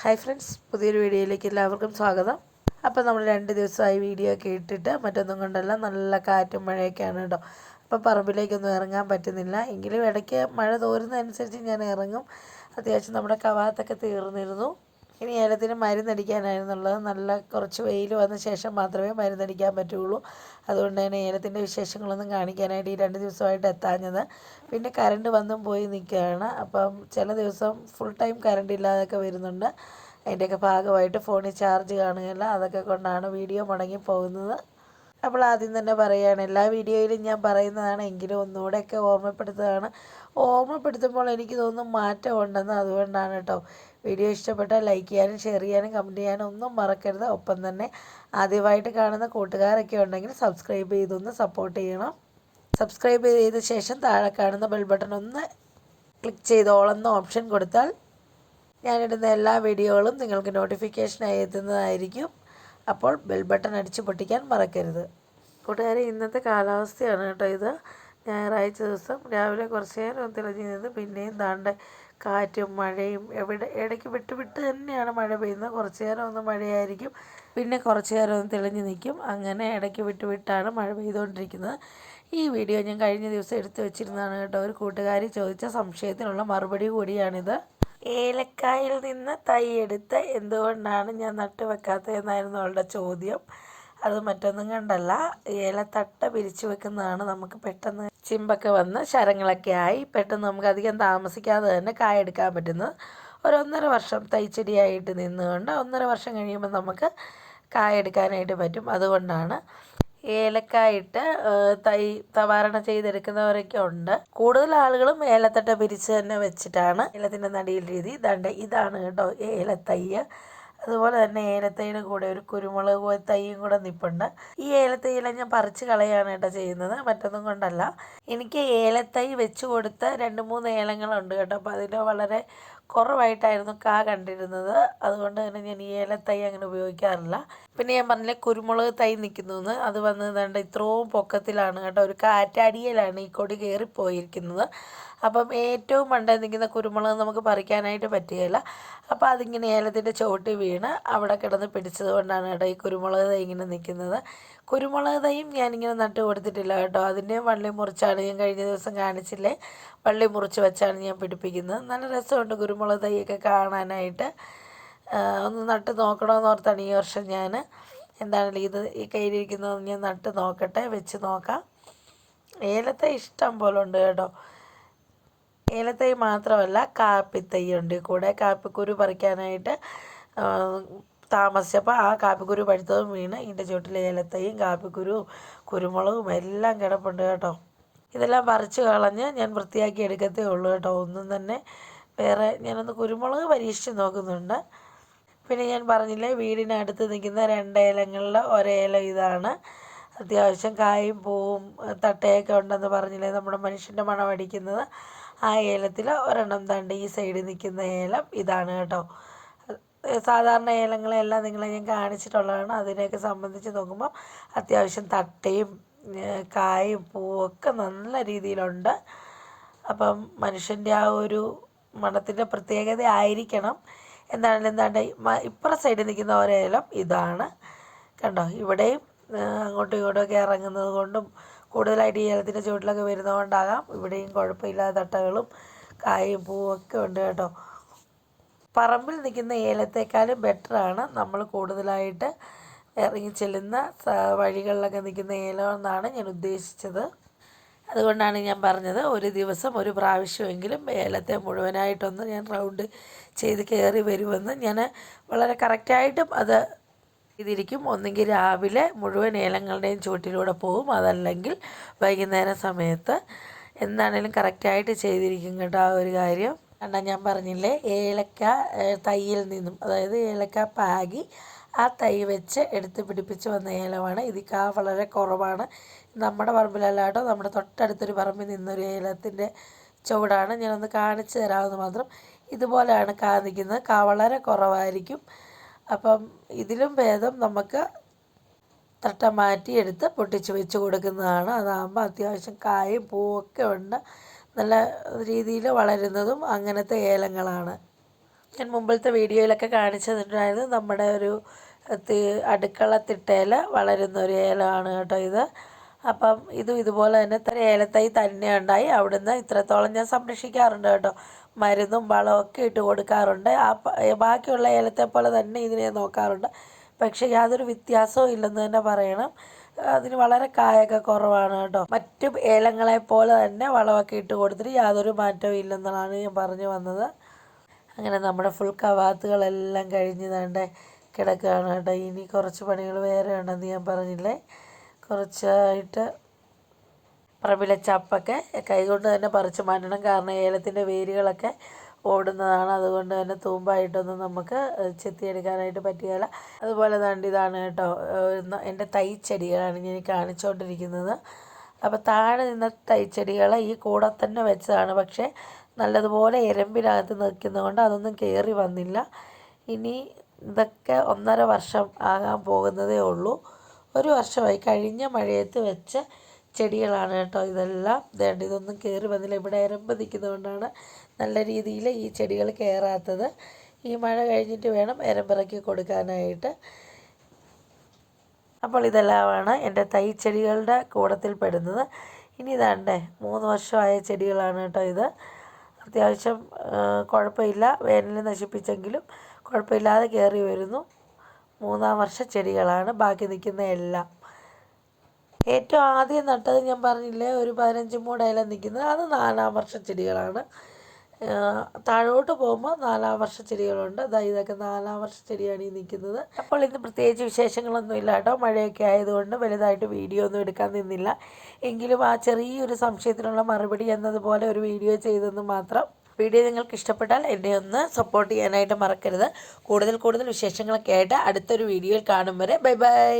Hi friends, പുതിയൊരു വീഡിയോയിലേക്ക് എല്ലാവർക്കും സ്വാഗതം. അപ്പോൾ നമ്മൾ 2 ദിവസമായി വീഡിയോ ഒക്കെ ഇട്ടിട്ട് മറ്റൊന്നും കൊണ്ടല്ല, നല്ല കാറ്റും മഴയൊക്കെയാണ് കേട്ടോ. അപ്പോൾ പറമ്പിലേക്കൊന്നും ഇറങ്ങാൻ പറ്റുന്നില്ല. എങ്കിലും ഇടയ്ക്ക് മഴ തോരുന്നതനുസരിച്ച് ഞാൻ ഇറങ്ങും. അത്യാവശ്യം നമ്മുടെ കവാത്തൊക്കെ തീർന്നിരുന്നു. ഇനി ഏലത്തിന് മരുന്നടിക്കാനായിരുന്നുള്ളത്. നല്ല കുറച്ച് വെയിൽ വന്ന ശേഷം മാത്രമേ മരുന്നടിക്കാൻ പറ്റുള്ളൂ. അതുകൊണ്ട് തന്നെ ഏലത്തിൻ്റെ വിശേഷങ്ങളൊന്നും കാണിക്കാനായിട്ട് ഈ 2 ദിവസമായിട്ട് എത്താഞ്ഞത്. പിന്നെ കറണ്ട് വന്നും പോയി നിൽക്കുകയാണ്. അപ്പം ചില ദിവസം ഫുൾ ടൈം കറണ്ട് ഇല്ലാതൊക്കെ വരുന്നുണ്ട്. അതിൻ്റെയൊക്കെ ഭാഗമായിട്ട് ഫോണിൽ ചാർജ് കാണുകയില്ല. അതൊക്കെ കൊണ്ടാണ് വീഡിയോ മുടങ്ങി പോകുന്നത്. അപ്പോൾ ആദ്യം തന്നെ പറയുകയാണ്, എല്ലാ വീഡിയോയിലും ഞാൻ പറയുന്നതാണ്, എങ്കിലും ഒന്നുകൂടെയൊക്കെ ഓർമ്മപ്പെടുത്തുമ്പോൾ എനിക്ക് തോന്നുന്നു മാറ്റം ഉണ്ടെന്ന്. അതുകൊണ്ടാണ് കേട്ടോ. വീഡിയോ ഇഷ്ടപ്പെട്ടാൽ ലൈക്ക് ചെയ്യാനും ഷെയർ ചെയ്യാനും കമൻറ്റ് ചെയ്യാനും ഒന്നും മറക്കരുത്. ഒപ്പം തന്നെ ആദ്യമായിട്ട് കാണുന്ന കൂട്ടുകാരൊക്കെ ഉണ്ടെങ്കിൽ സബ്സ്ക്രൈബ് ചെയ്തൊന്ന് സപ്പോർട്ട് ചെയ്യണം. സബ്സ്ക്രൈബ് ചെയ്ത ശേഷം താഴെ കാണുന്ന ബെൽ ബട്ടൺ ഒന്ന് ക്ലിക്ക് ചെയ്ത് ഓൾ എന്ന ഓപ്ഷൻ കൊടുത്താൽ ഞാനിടുന്ന എല്ലാ വീഡിയോകളും നിങ്ങൾക്ക് നോട്ടിഫിക്കേഷനായി എത്തുന്നതായിരിക്കും. അപ്പോൾ ബെൽ ബട്ടൺ അടിച്ച് പൊട്ടിക്കാൻ മറക്കരുത്. കൂട്ടുകാരെ, ഇന്നത്തെ കാലാവസ്ഥയാണ് കേട്ടോ ഇത്. ഞായറാഴ്ച ദിവസം രാവിലെ കുറച്ച് നേരം തെളിഞ്ഞ് നിന്ന് പിന്നെയും താണ്ട കാറ്റും മഴയും, ഇടയ്ക്ക് വിട്ട് തന്നെയാണ് മഴ പെയ്യുന്നത്. കുറച്ച് നേരം ഒന്ന് മഴയായിരിക്കും, പിന്നെ കുറച്ച് നേരം ഒന്ന് തെളിഞ്ഞ് നിൽക്കും. അങ്ങനെ ഇടയ്ക്ക് വിട്ടാണ് മഴ പെയ്തുകൊണ്ടിരിക്കുന്നത്. ഈ വീഡിയോ ഞാൻ കഴിഞ്ഞ ദിവസം എടുത്തു വെച്ചിരുന്നതാണ് കേട്ടോ. ഒരു കൂട്ടുകാരി ചോദിച്ച സംശയത്തിനുള്ള മറുപടി കൂടിയാണിത്. ഏലക്കായിൽ നിന്ന് തൈ എടുത്ത് എന്തുകൊണ്ടാണ് ഞാൻ നട്ടുവെക്കാത്തതെന്നായിരുന്നു അവളുടെ ചോദ്യം. അത് മറ്റൊന്നും കണ്ടല്ല, ഏലത്തട്ട പിരിച്ചു വെക്കുന്നതാണ് നമുക്ക് പെട്ടെന്ന് ചിമ്പൊക്കെ വന്ന് ശരങ്ങളൊക്കെ ആയി പെട്ടെന്ന് നമുക്ക് അധികം താമസിക്കാതെ തന്നെ കായെടുക്കാൻ പറ്റുന്നത്. ഒരു 1.5 വർഷം തൈച്ചെടിയായിട്ട് നിന്നുകൊണ്ട് 1.5 വർഷം കഴിയുമ്പോൾ നമുക്ക് കായെടുക്കാനായിട്ട് പറ്റും. അതുകൊണ്ടാണ് ഏലക്കായിട്ട് തൈ തവാരണ ചെയ്തെടുക്കുന്നവരൊക്കെ ഉണ്ട്. കൂടുതൽ ആളുകളും ഏലത്തട്ട പിരിച്ച് തന്നെ വെച്ചിട്ടാണ് ഏലത്തിൻ്റെ നടിയിൽ രീതി. ഇതാണ് കേട്ടോ ഏലത്തയ്യ്. അതുപോലെ തന്നെ ഏലത്തൈയുടെ കൂടെ ഒരു കുരുമുളക് തൈയും കൂടെ നിൽപ്പുണ്ട്. ഈ ഏലത്തൈയില ഞാൻ പറിച്ച് കളയാണ് കേട്ടോ ചെയ്യുന്നത്, മറ്റൊന്നും കൊണ്ടല്ല. എനിക്ക് ഏലത്തൈ വെച്ച് കൊടുത്ത 2-3 ഏലങ്ങളുണ്ട് കേട്ടോ. അപ്പോൾ അതിൽ വളരെ കുറവായിട്ടായിരുന്നു കണ്ടിരുന്നത്. അതുകൊണ്ട് തന്നെ ഞാൻ ഈ ഏലത്തൈ അങ്ങനെ ഉപയോഗിക്കാറില്ല. പിന്നെ ഞാൻ പറഞ്ഞില്ലേ കുരുമുളക് തൈ നിൽക്കുന്നു, അത് വന്ന് ഇത്രയും പൊക്കത്തിലാണ് കേട്ടോ. ഒരു കാറ്റാടിയിലാണ് ഈ കൊടി കയറിപ്പോയിരിക്കുന്നത്. അപ്പം ഏറ്റവും മണ്ടേ നിൽക്കുന്ന കുരുമുളക് നമുക്ക് പറിക്കാനായിട്ട് പറ്റുകയില്ല. അപ്പോൾ അതിങ്ങനെ ഏലത്തിൻ്റെ ചോട്ടി വീണ് അവിടെ കിടന്ന് പിടിച്ചത് കൊണ്ടാണ് കേട്ടോ ഈ കുരുമുളക് തൈ ഇങ്ങനെ നിൽക്കുന്നത്. കുരുമുളക് തൈയും ഞാനിങ്ങനെ നട്ട് കൊടുത്തിട്ടില്ല കേട്ടോ. അതിൻ്റെയും വള്ളി മുറിച്ചാണ് ഞാൻ കഴിഞ്ഞ ദിവസം കാണിച്ചില്ലേ, വള്ളി മുറിച്ച് വെച്ചാണ് ഞാൻ പിടിപ്പിക്കുന്നത്. നല്ല രസമുണ്ട് കുരുമുളക് തൈയൊക്കെ കാണാനായിട്ട്. ഒന്ന് നട്ട് നോക്കണമെന്ന് ഓർത്താണ് ഈ വർഷം ഞാൻ എന്താണല്ലോ ഈ കയ്യിലിരിക്കുന്നത് ഞാൻ നട്ട് നോക്കട്ടെ, വെച്ച് നോക്കാം. ഏലത്തൈ ഇഷ്ടം പോലെ ഉണ്ട് കേട്ടോ. ഏലത്തൈ മാത്രമല്ല കാപ്പിത്തൈയുണ്ട് കൂടെ. കാപ്പിക്കുരു പറിക്കാനായിട്ട് താമസിച്ചപ്പോൾ ആ കാപ്പിക്കുരു പഴുത്തതും വീണ് ഇതിൻ്റെ ചുവട്ടിൽ ഏലത്തൈയും കാപ്പിക്കുരു കുരുമുളകും എല്ലാം കിടപ്പുണ്ട് കേട്ടോ. ഇതെല്ലാം പറിച്ച് കളഞ്ഞ് ഞാൻ വൃത്തിയാക്കി എടുക്കത്തേ ഉള്ളൂ കേട്ടോ. ഒന്നും തന്നെ വേറെ ഞാനൊന്ന് കുരുമുളക് പരീക്ഷിച്ച് നോക്കുന്നുണ്ട്. പിന്നെ ഞാൻ പറഞ്ഞില്ലേ വീടിനടുത്ത് നിൽക്കുന്ന 2 ഏലങ്ങളിൽ ഒരേലം ഇതാണ്. അത്യാവശ്യം കായും പൂവും തട്ടയൊക്കെ ഉണ്ടെന്ന് പറഞ്ഞില്ലേ, നമ്മുടെ മനുഷ്യൻ്റെ മണം അടിക്കുന്നത്. ആ ഏലത്തിൽ ഒരെണ്ണം ഈ സൈഡിൽ നിൽക്കുന്ന ഏലം ഇതാണ് കേട്ടോ. സാധാരണ ഏലങ്ങളെല്ലാം നിങ്ങളെ ഞാൻ കാണിച്ചിട്ടുള്ളതാണ്. അതിനെയൊക്കെ സംബന്ധിച്ച് നോക്കുമ്പോൾ അത്യാവശ്യം തട്ടയും കായും പൂവും ഒക്കെ നല്ല രീതിയിലുണ്ട്. അപ്പം മനുഷ്യൻ്റെ ആ ഒരു മണത്തിൻ്റെ പ്രത്യേകത ആയിരിക്കണം. എന്താണ്ട് ഇപ്പുറ സൈഡിൽ നിൽക്കുന്ന ഒരേലം ഇതാണ് കണ്ടോ. ഇവിടെയും അങ്ങോട്ടും ഇങ്ങോട്ടുമൊക്കെ ഇറങ്ങുന്നത് കൊണ്ടും കൂടുതലായിട്ട് ഈ ഏലത്തിൻ്റെ ചുവട്ടിലൊക്കെ വരുന്നത് കൊണ്ടാകാം ഇവിടെയും കുഴപ്പമില്ലാത്ത തട്ടകളും കായും പൂവും ഒക്കെ ഉണ്ട് കേട്ടോ. പറമ്പിൽ നിൽക്കുന്ന ഏലത്തേക്കാളും ബെറ്ററാണ് നമ്മൾ കൂടുതലായിട്ട് ഇറങ്ങി ചെല്ലുന്ന വഴികളിലൊക്കെ നിൽക്കുന്ന ഏലം എന്നാണ് ഞാൻ ഉദ്ദേശിച്ചത്. അതുകൊണ്ടാണ് ഞാൻ പറഞ്ഞത് ഒരു ദിവസം ഒരു പ്രാവശ്യമെങ്കിലും ഏലത്തെ മുഴുവനായിട്ടൊന്ന് ഞാൻ റൗണ്ട് ചെയ്ത് കയറി വരുമെന്ന്. ഞാൻ വളരെ കറക്റ്റായിട്ടും അത് ഇതിരിക്കും. ഒന്നെങ്കിൽ രാവിലെ മുഴുവൻ ഏലങ്ങളുടെയും ചുവട്ടിലൂടെ പോകും, അതല്ലെങ്കിൽ വൈകുന്നേരം സമയത്ത്. എന്താണേലും കറക്റ്റായിട്ട് ചെയ്തിരിക്കും കേട്ടോ ആ ഒരു കാര്യം. കണ്ടാൽ ഞാൻ പറഞ്ഞില്ലേ ഏലക്ക തൈയിൽ നിന്നും, അതായത് ഏലക്ക പാകി ആ തൈ വെച്ച് എടുത്ത് പിടിപ്പിച്ച് വന്ന ഏലമാണ്. ഇത് വളരെ കുറവാണ്. നമ്മുടെ പറമ്പിലല്ല കേട്ടോ, നമ്മുടെ തൊട്ടടുത്തൊരു പറമ്പിൽ നിന്നൊരു ഏലത്തിൻ്റെ ചുവടാണ്. ഞാനൊന്ന് കാണിച്ചു തരാമെന്ന് മാത്രം. ഇതുപോലെയാണ് നിൽക്കുന്നത്. വളരെ കുറവായിരിക്കും. അപ്പം ഇതിലും ഭേദം നമുക്ക് തട്ട മാറ്റിയെടുത്ത് പൊട്ടിച്ച് വെച്ച് കൊടുക്കുന്നതാണ്. അതാകുമ്പോൾ അത്യാവശ്യം കായും പൂവൊക്കെ ഉണ്ട്. നല്ല രീതിയിൽ വളരുന്നതും അങ്ങനത്തെ ഏലങ്ങളാണ്. ഞാൻ മുമ്പിലത്തെ വീഡിയോയിലൊക്കെ കാണിച്ചിട്ടുണ്ടായിരുന്നു നമ്മുടെ ഒരു അടുക്കള തിട്ടയിൽ വളരുന്ന ഒരു ഏലമാണ് കേട്ടോ ഇത്. അപ്പം ഇതുപോലെ തന്നെ ഇത്ര ഏലത്തൈ തന്നെ ഉണ്ടായി. അവിടുന്ന് ഇത്രത്തോളം ഞാൻ സംരക്ഷിക്കാറുണ്ട് കേട്ടോ. മരുന്നും വളമൊക്കെ ഇട്ട് കൊടുക്കാറുണ്ട്. ബാക്കിയുള്ള ഏലത്തെ പോലെ തന്നെ ഇതിനെ നോക്കാറുണ്ട്. പക്ഷേ യാതൊരു വ്യത്യാസവും ഇല്ലെന്ന് തന്നെ പറയണം. അതിന് വളരെ കായൊക്കെ കുറവാണ് കേട്ടോ. മറ്റു ഏലങ്ങളെ പോലെ തന്നെ വളമൊക്കെ ഇട്ട് കൊടുത്തിട്ട് യാതൊരു മാറ്റവും ഇല്ലെന്നാണ് ഞാൻ പറഞ്ഞു വന്നത്. അങ്ങനെ നമ്മുടെ ഫുൾ കവാത്തുകളെല്ലാം കഴിഞ്ഞ് ദാണ്ടെ കിടക്കുകയാണ് കേട്ടോ. ഇനി കുറച്ച് പണികൾ വേറെ ഉണ്ടെന്ന് ഞാൻ പറഞ്ഞില്ലേ. കുറച്ചായിട്ട് പറമ്പിലെ ചപ്പൊക്കെ കൈകൊണ്ട് തന്നെ പറിച്ച് മാറ്റണം. കാരണം ഏലത്തിൻ്റെ വേരുകളൊക്കെ ഓടുന്നതാണ്. അതുകൊണ്ട് തന്നെ തൂമ്പായിട്ടൊന്നും നമുക്ക് ചെത്തിയെടുക്കാനായിട്ട് പറ്റുകയില്ല. അതുപോലെ ഇതാണ് കേട്ടോ എൻ്റെ തൈച്ചെടികളാണ് ഞാൻ കാണിച്ചുകൊണ്ടിരിക്കുന്നത്. അപ്പോൾ താഴെ നിന്ന തൈച്ചെടികൾ ഈ കൂടെ തന്നെ വെച്ചതാണ്. പക്ഷേ നല്ലതുപോലെ എരമ്പിനകത്ത് നിൽക്കുന്നതുകൊണ്ട് അതൊന്നും കയറി വന്നില്ല. ഇനി ഇതൊക്കെ 1.5 വർഷം ആകാൻ പോകുന്നതേ ഉള്ളൂ. 1 വർഷമായി. കഴിഞ്ഞ മഴയത്ത് വെച്ച ചെടികളാണ് കേട്ടോ ഇതെല്ലാം. ഇതൊന്നും കയറി വന്നില്ല. ഇവിടെ എരമ്പ് നിൽക്കുന്നതുകൊണ്ടാണ് നല്ല രീതിയിൽ ഈ ചെടികൾ കയറാത്തത്. ഈ മഴ കഴിഞ്ഞിട്ട് വേണം എരമ്പിറക്കി കൊടുക്കാനായിട്ട്. അപ്പോൾ ഇതെല്ലാമാണ് എൻ്റെ തൈച്ചെടികളുടെ കൂടത്തിൽ പെടുന്നത്. ഇനി 3 വർഷമായ ചെടികളാണ് കേട്ടോ ഇത്. അത്യാവശ്യം കുഴപ്പമില്ല. വേനൽ നശിപ്പിച്ചെങ്കിലും കുഴപ്പമില്ലാതെ കയറി വരുന്നു. 3-ാം വർഷ ചെടികളാണ് ബാക്കി നിൽക്കുന്ന എല്ലാം. ഏറ്റവും ആദ്യം നട്ടത് ഞാൻ പറഞ്ഞില്ലേ, ഒരു 15 മൂട് ഇല നിൽക്കുന്നത്, അത് 4-ാം വർഷ ചെടികളാണ്. താഴോട്ട് പോകുമ്പോൾ 4-ാം വർഷ ചെടികളുണ്ട്. ഇതൊക്കെ 4-ാം വർഷ ചെടിയാണ് ഈ നിൽക്കുന്നത്. അപ്പോൾ ഇന്ന് പ്രത്യേകിച്ച് വിശേഷങ്ങളൊന്നും ഇല്ല കേട്ടോ. മഴയൊക്കെ ആയതുകൊണ്ട് വലുതായിട്ട് വീഡിയോ ഒന്നും എടുക്കാൻ നിന്നില്ല. എങ്കിലും ആ ചെറിയൊരു സംശയത്തിനുള്ള മറുപടി എന്നതുപോലെ ഒരു വീഡിയോ ചെയ്തെന്ന് മാത്രം. വീഡിയോ നിങ്ങൾക്ക് ഇഷ്ടപ്പെട്ടാൽ എന്നെ ഒന്ന് സപ്പോർട്ട് ചെയ്യാനായിട്ട് മറക്കരുത്. കൂടുതൽ വിശേഷങ്ങളൊക്കെ ആയിട്ട് അടുത്തൊരു വീഡിയോയിൽ കാണും വരെ ബൈ ബൈ.